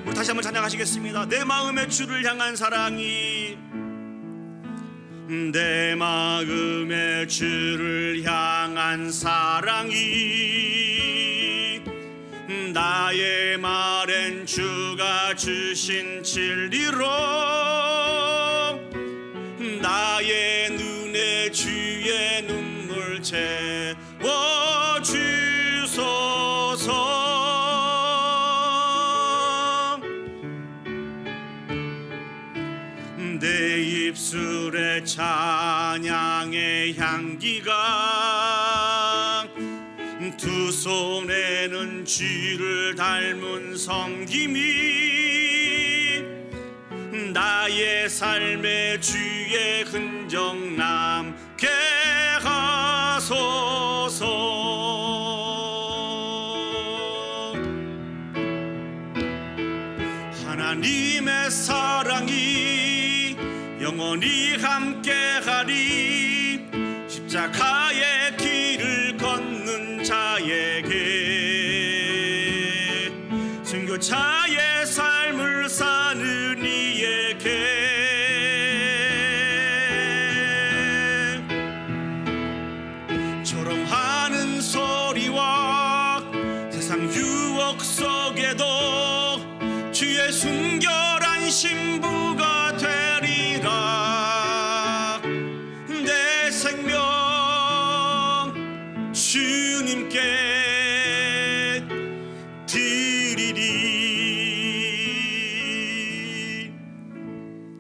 우리 다시 한번 찬양하시겠습니다. 내 마음의 주를 향한 사랑이 내 마음의 주를 향한 사랑이 나의 말엔 주가 주신 진리로 나의 눈에 주의 눈물 채워 주소서. 내 입술에 찬양의 향기가 두 손에는 주를 닮은 섬김이 나의 삶에 주의 흔적 남게 하소서. 하나님의 사랑이 영원히 함께하리. 십자가의 길을 걷는 자에게 순교자의 삶을 사는 이에게 속에도 주의 순결한 신부가 되리라. 내 생명 주님께 드리리.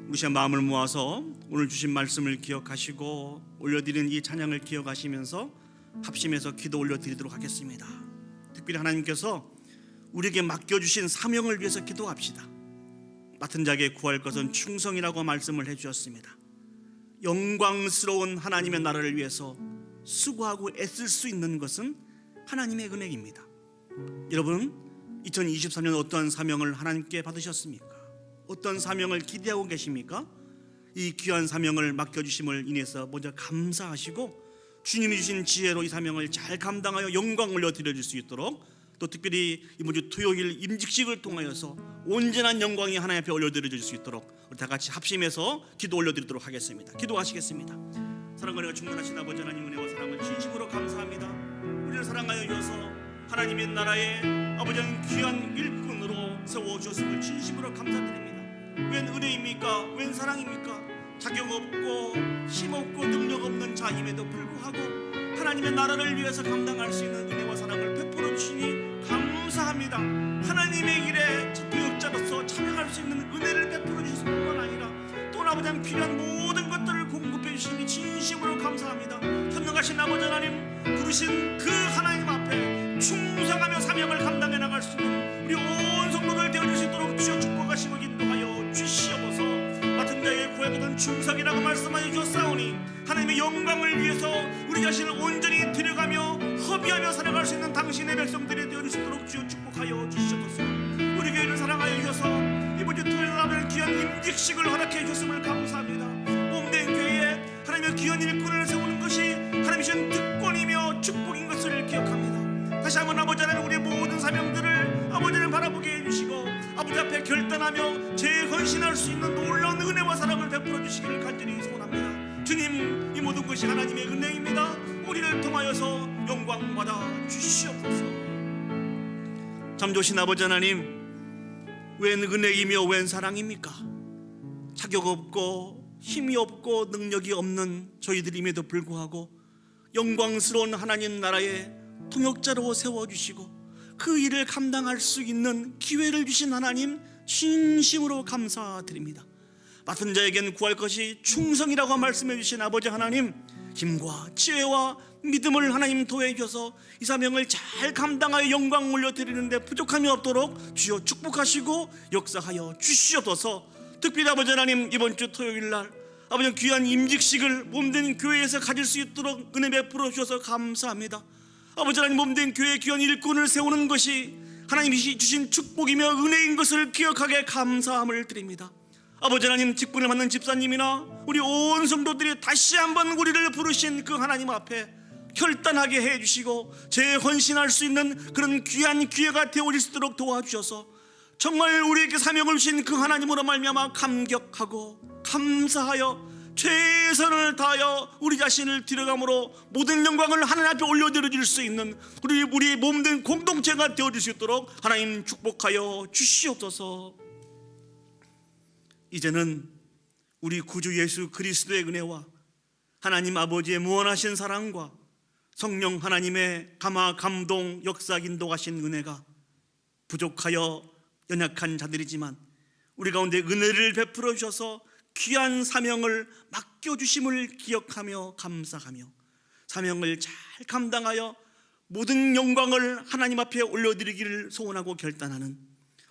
우리 시간 마음을 모아서 오늘 주신 말씀을 기억하시고 올려드리는 이 찬양을 기억하시면서 합심해서 기도 올려드리도록 하겠습니다. 특별히 하나님께서 우리에게 맡겨주신 사명을 위해서 기도합시다. 맡은 자에게 구할 것은 충성이라고 말씀을 해주셨습니다. 영광스러운 하나님의 나라를 위해서 수고하고 애쓸 수 있는 것은 하나님의 은혜입니다. 여러분, 2023년 어떠한 사명을 하나님께 받으셨습니까? 어떤 사명을 기대하고 계십니까? 이 귀한 사명을 맡겨주심을 인해서 먼저 감사하시고 주님이 주신 지혜로 이 사명을 잘 감당하여 영광 올려드릴 수 있도록, 또 특별히 이번 주 토요일 임직식을 통하여서 온전한 영광이 하나님 앞에 올려드릴 수 있도록 우리 다 같이 합심해서 기도 올려드리도록 하겠습니다. 기도하시겠습니다. 사랑과 은혜가 충만하신 아버지 하나님, 은혜와 사랑을 진심으로 감사합니다. 우리를 사랑하여 주셔서 하나님의 나라에 아버지는 귀한 일꾼으로 세워주셨음을 진심으로 감사드립니다. 웬 은혜입니까? 웬 사랑입니까? 자격 없고 힘없고 능력 없는 자임에도 불구하고 하나님의 나라를 위해서 감당할 수 있는 은혜와 사랑을 베풀어 주시니 감사합니다. 하나님의 일에 동역자로서 참여할 수 있는 은혜를 베풀어 주실 뿐만 아니라 또 아버지 필요한 모든 것들을 공급해 주시니 진심으로 감사합니다. 현명하신 아버지 하나님, 부르신 그 하나님 앞에 충성하며 사명을 감당해 나갈 수 있는 우리 온 성도들 되어줄 수 있도록 주여 축복하시고 인도하여 주시옵소서. 맡은 자에게 구하거든 충성이라고 말씀하여 주셨사오니 하나님의 영광을 위해서 우리 자신을 온전히 드려가며 허비하며 살아갈 수 있는 당신의 백성들이 되어줄 수 있도록 주여 축복하여 주시옵소서. 우리 교회를 사랑하여 주셔서 이번 주 토요일 날은 귀한 임직식을 허락해 주셨음을 감사합니다. 몸된 교회에 하나님의 귀한 일꾼을 세우는 것이 하나님의 신 특권이며 축복인 것을 기억합니다. 다시 한번 아버지 하나님, 우리의 모든 사명들을 아버지를 바라보게 해주시고 아버지 앞에 결단하며 재헌신할 수 있는 놀라운 은혜와 사랑을 베풀어 주시기를 간절히 소원합니다. 주님, 이 모든 것이 하나님의 은혜입니다. 우리를 통하여서 영광 받아 주시옵소서. 참 좋으신 아버지 하나님, 웬 은혜이며 웬 사랑입니까? 자격 없고 힘이 없고 능력이 없는 저희들임에도 불구하고 영광스러운 하나님 나라에 통역자로 세워주시고 그 일을 감당할 수 있는 기회를 주신 하나님, 진심으로 감사드립니다. 맡은 자에겐 구할 것이 충성이라고 말씀해 주신 아버지 하나님, 힘과 지혜와 믿음을 하나님 도해 주셔서 이 사명을 잘 감당하여 영광 올려드리는데 부족함이 없도록 주여 축복하시고 역사하여 주시옵소서. 특별히 아버지 하나님, 이번 주 토요일 날 아버지 귀한 임직식을 몸된 교회에서 가질 수 있도록 은혜 베풀어 주셔서 감사합니다. 아버지 하나님, 몸된 교회의 귀한 일꾼을 세우는 것이 하나님이 주신 축복이며 은혜인 것을 기억하게 감사함을 드립니다. 아버지 하나님, 직분을 맡는 집사님이나 우리 온 성도들이 다시 한번 우리를 부르신 그 하나님 앞에 결단하게 해주시고 재헌신할 수 있는 그런 귀한 기회가 되어질 수 있도록 도와주셔서 정말 우리에게 사명을 주신 그 하나님으로 말미암아 감격하고 감사하여 최선을 다하여 우리 자신을 드려감으로 모든 영광을 하나님 앞에 올려드릴 수 있는 우리 몸된 공동체가 되어질 수 있도록 하나님 축복하여 주시옵소서. 이제는 우리 구주 예수 그리스도의 은혜와 하나님 아버지의 무한하신 사랑과 성령 하나님의 감화 감동 역사 인도하신 은혜가 부족하여 연약한 자들이지만 우리 가운데 은혜를 베풀어 주셔서 귀한 사명을 맡겨주심을 기억하며 감사하며 사명을 잘 감당하여 모든 영광을 하나님 앞에 올려드리기를 소원하고 결단하는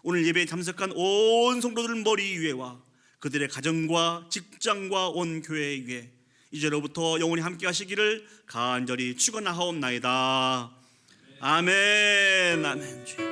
오늘 예배에 참석한 온 성도들 머리 위에와 그들의 가정과 직장과 온 교회 위에 이제로부터 영원히 함께 하시기를 간절히 축원하옵나이다. 아멘. 아멘.